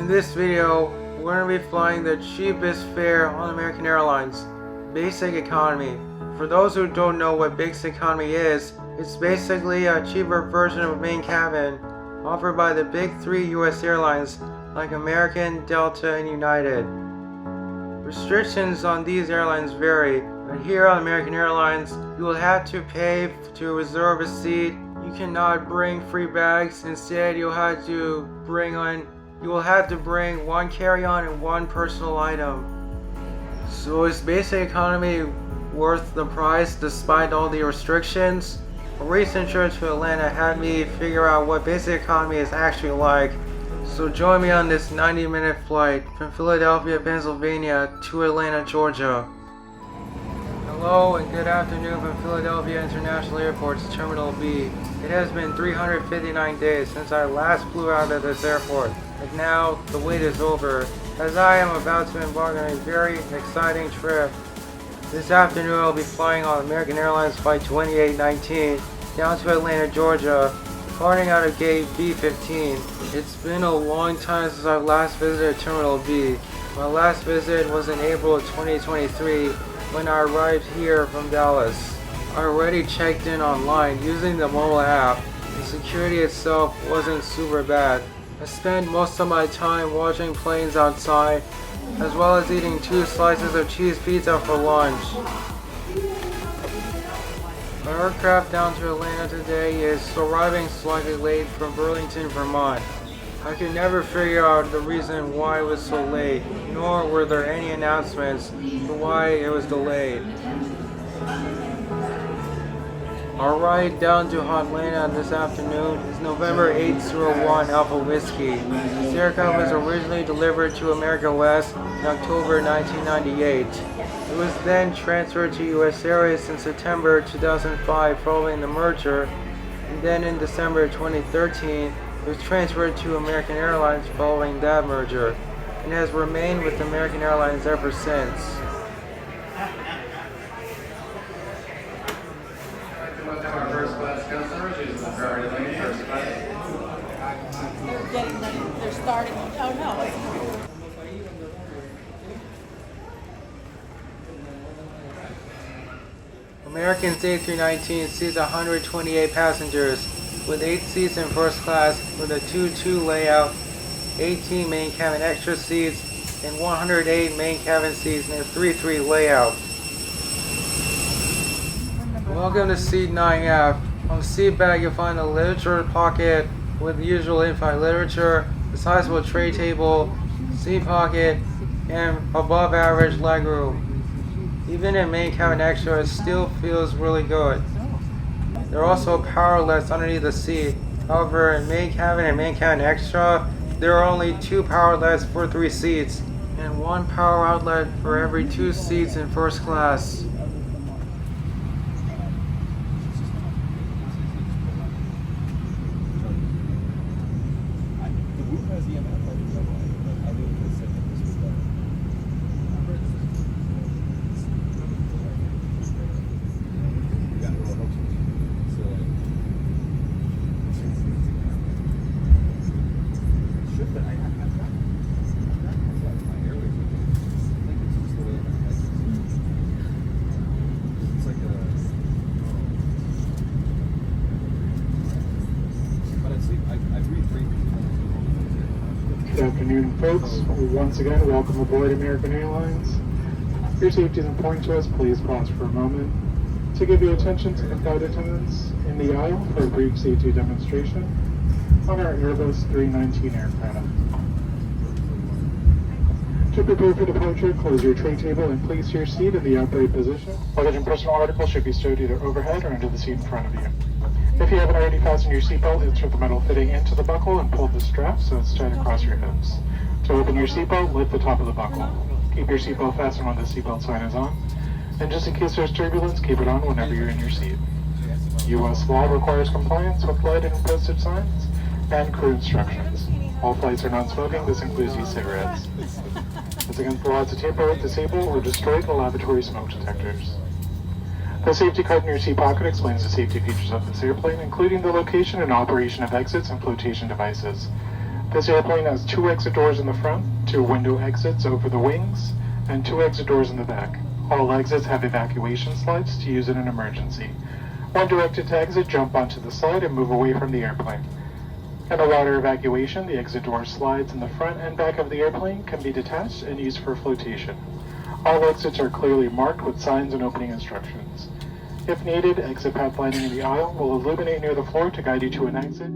this video, we're going to be flying the cheapest fare on American Airlines, Basic Economy. For those who don't know what Basic Economy is, it's basically a cheaper version of main cabin offered by the big three US airlines like American, Delta, and United. Restrictions on these airlines vary, but here on American Airlines, you will have to pay to reserve a seat. You cannot bring free bags. Instead, you will have to bring one carry-on and one personal item. So is Basic Economy worth the price despite all the restrictions? A recent trip to Atlanta had me figure out what Basic Economy is actually like. So join me on this 90-minute flight from Philadelphia, Pennsylvania to Atlanta, Georgia. Hello and good afternoon from Philadelphia International Airport's Terminal B. It has been 359 days since I last flew out of this airport, and now the wait is over, as I am about to embark on a very exciting trip. This afternoon I'll be flying on American Airlines Flight 2819 down to Atlanta, Georgia, departing out of gate B15. It's been a long time since I last visited Terminal B. My last visit was in April of 2023 when I arrived here from Dallas. I already checked in online using the mobile app. The security itself wasn't super bad. I spent most of my time watching planes outside, as well as eating 2 slices of cheese pizza for lunch. My aircraft down to Atlanta today is arriving slightly late from Burlington, Vermont. I could never figure out the reason why it was so late, nor were there any announcements for why it was delayed. Our ride down to Atlanta this afternoon is November 801 Alpha Whiskey. This aircraft was originally delivered to America West in October 1998. It was then transferred to US Airways in September 2005 following the merger, and then in December 2013 it was transferred to American Airlines following that merger, and has remained with American Airlines ever since. They're starting. Oh no. American's A319 seats 128 passengers, with 8 seats in first class with a 2-2 layout, 18 main cabin extra seats, and 108 main cabin seats in a 3-3 layout. Welcome to seat 9F. On the seat back you'll find a literature pocket with the usual Inflight literature, a sizable tray table, seat pocket, and above average legroom. Even in main cabin extra, it still feels really good. There are also power outlets underneath the seat. However, in main cabin and main cabin extra, there are only 2 power outlets for 3 seats, and 1 power outlet for every 2 seats in first class. Good afternoon, folks. Once again, welcome aboard American Airlines. Your safety is important to us. Please pause for a moment to give your attention to the flight attendants in the aisle for a brief safety demonstration on our Airbus 319 aircraft. To prepare for departure, close your tray table and place your seat in the upright position. Luggage and personal articles should be stowed either overhead or under the seat in front of you. If you haven't already fastened your seatbelt, insert the metal fitting into the buckle and pull the strap so it's tight across your hips. To open your seatbelt, lift the top of the buckle. Keep your seatbelt fastened when the seatbelt sign is on. And just in case there's turbulence, keep it on whenever you're in your seat. U.S. law requires compliance with lighted and posted signs and crew instructions. All flights are non-smoking. This includes e-cigarettes. It's against the law to tamper with, disable, or destroy the lavatory smoke detectors. The safety card in your seat pocket explains the safety features of this airplane, including the location and operation of exits and flotation devices. This airplane has 2 exit doors in the front, 2 window exits over the wings, and 2 exit doors in the back. All exits have evacuation slides to use in an emergency. When directed to exit, jump onto the slide and move away from the airplane. In a water evacuation, the exit door slides in the front and back of the airplane can be detached and used for flotation. All exits are clearly marked with signs and opening instructions. If needed, exit path lighting in the aisle will illuminate near the floor to guide you to an exit.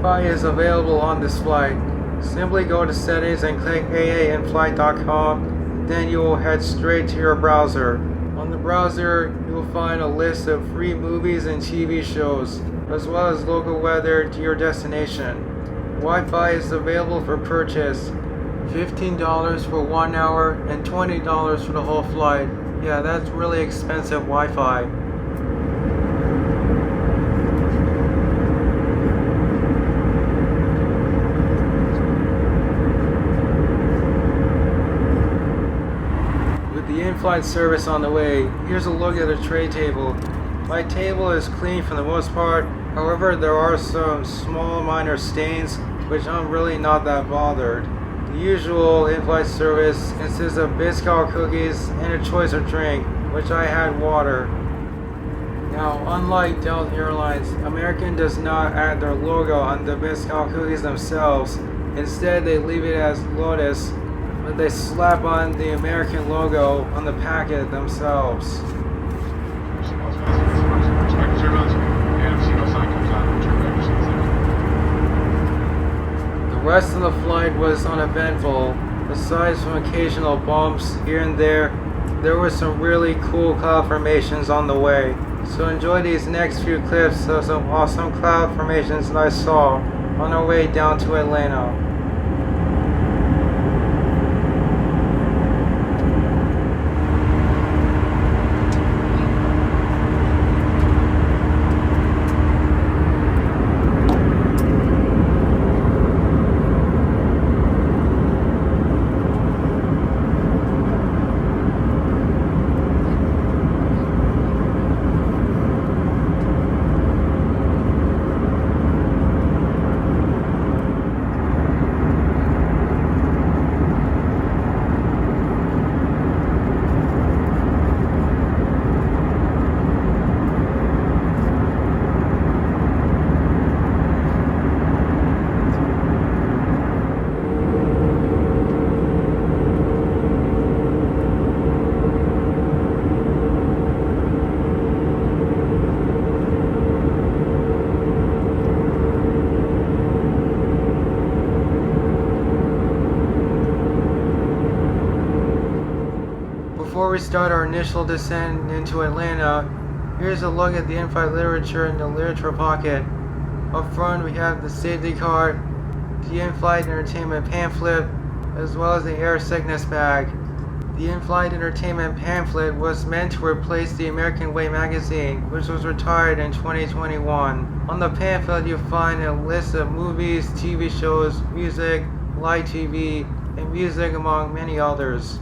Wi-Fi is available on this flight. Simply go to settings and click aainflight.com, then you will head straight to your browser. On the browser, you will find a list of free movies and TV shows, as well as local weather to your destination. Wi-Fi is available for purchase. $15 for 1 hour and $20 for the whole flight. Yeah, that's really expensive Wi-Fi. With the in-flight service on the way, here's a look at the tray table. My table is clean for the most part, however there are some small minor stains which I'm really not that bothered. The usual in-flight service consists of biscuit cookies and a choice of drink, which I had water. Now, unlike Delta Airlines, American does not add their logo on the biscuit cookies themselves. Instead, they leave it as Lotus, but they slap on the American logo on the packet themselves. The rest of the flight was uneventful. Aside from occasional bumps here and there were some really cool cloud formations on the way. So enjoy these next few clips of some awesome cloud formations that I saw on our way down to Atlanta. Before we start our initial descent into Atlanta, here's a look at the in-flight literature in the literature pocket. Up front we have the safety card, the in-flight entertainment pamphlet, as well as the air sickness bag. The in-flight entertainment pamphlet was meant to replace the American Way magazine, which was retired in 2021. On the pamphlet you'll find a list of movies, TV shows, music, live TV, and music among many others.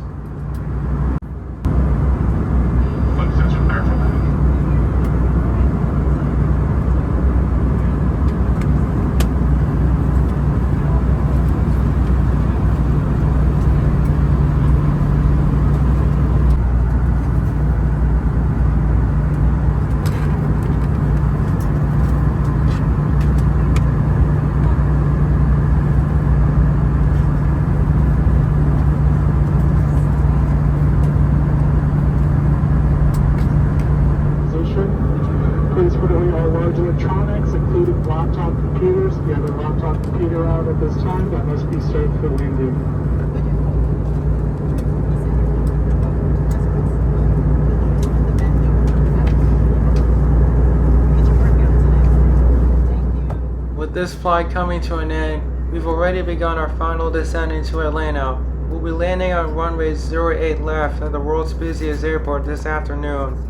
Electronics, including laptop computers. If you have a laptop computer out at this time, that must be stowed for landing. With this flight coming to an end, we've already begun our final descent into Atlanta. We'll be landing on runway 08 left at the world's busiest airport this afternoon.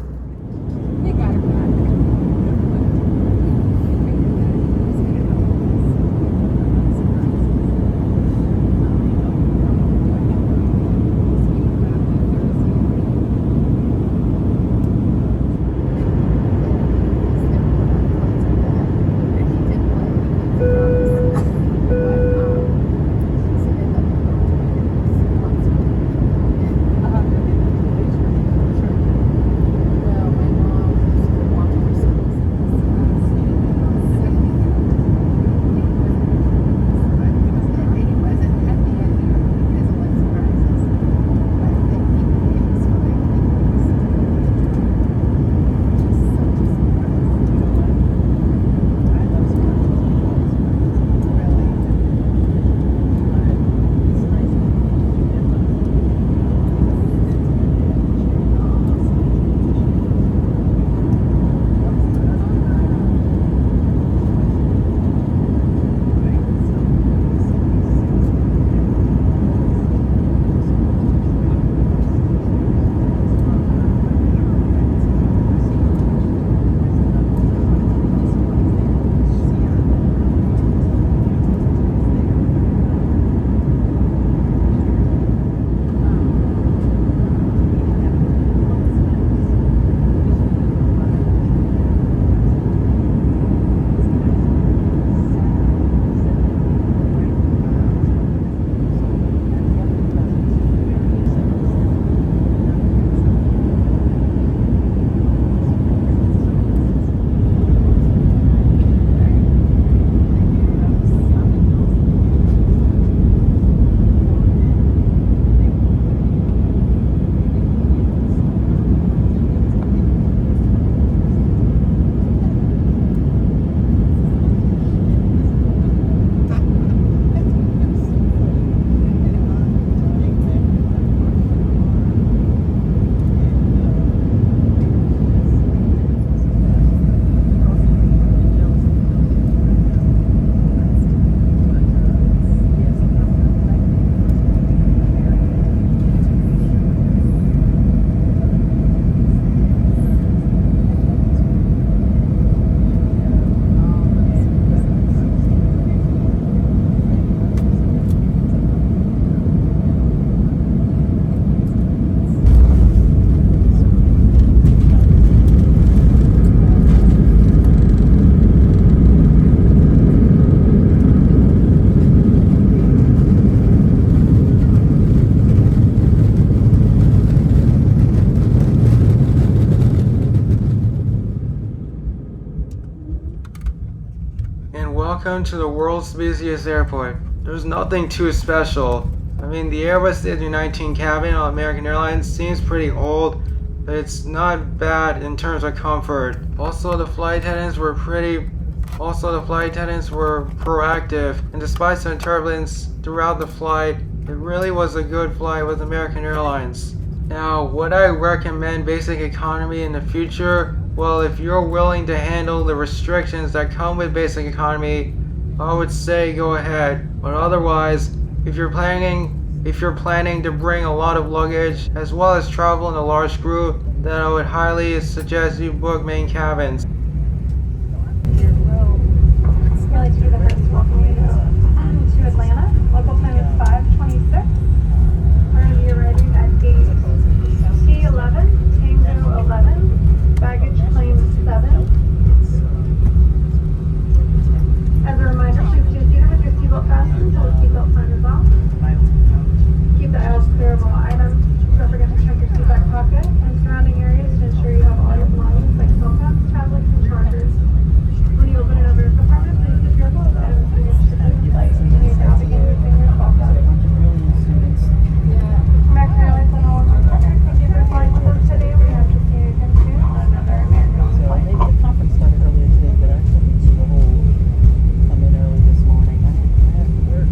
Welcome to the world's busiest airport. There's nothing too special. I mean, the Airbus A319 cabin on American Airlines seems pretty old, but it's not bad in terms of comfort. Also, the flight attendants were proactive, and despite some turbulence throughout the flight, it really was a good flight with American Airlines. Now, would I recommend basic economy in the future? Well, if you're willing to handle the restrictions that come with basic economy, I would say go ahead. But otherwise, if you're planning to bring a lot of luggage as well as travel in a large group, then I would highly suggest you book main cabins. Really to be the first welcome you to Atlanta. Local time is 5:26. We're going to be arriving at gate T11, Tango 11, baggage claim 7. As a reminder, please do seated with your seatbelt fastened until the seatbelt sign is off. Keep the aisles clear of all items. Don't forget to check your seat back pocket and surrounding areas to ensure you have all your belongings like cell phones, tablets, and chargers. When you open an overhead compartment, please dip your clothes items in your seat light and your grab again with fingers off that. American Airlines and all of our partners, thank you for flying with us today. We have to see you again soon on another American Airlines flight. The conference started earlier today, but I couldn't do the whole come in early this morning. I have to work.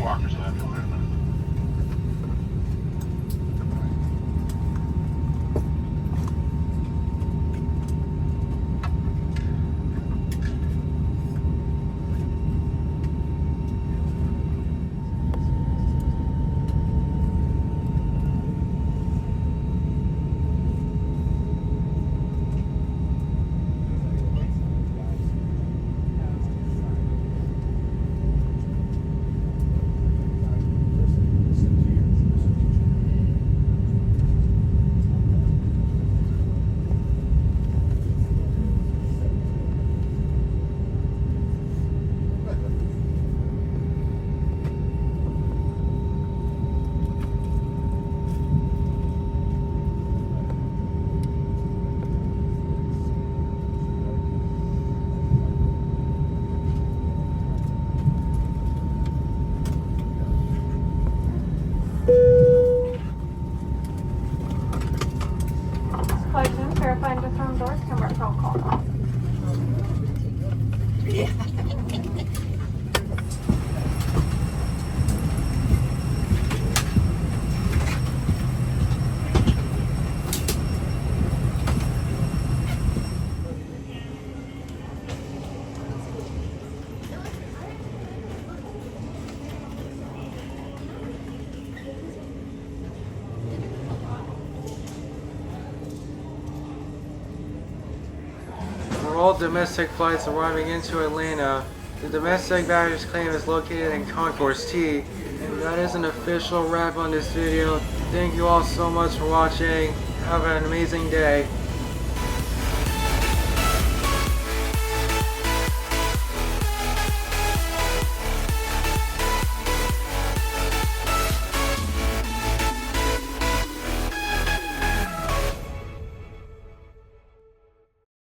Walkers left. domestic flights arriving into Atlanta. The domestic baggage claim is located in Concourse T. And that is an official wrap on this video. Thank you all so much for watching. Have an amazing day.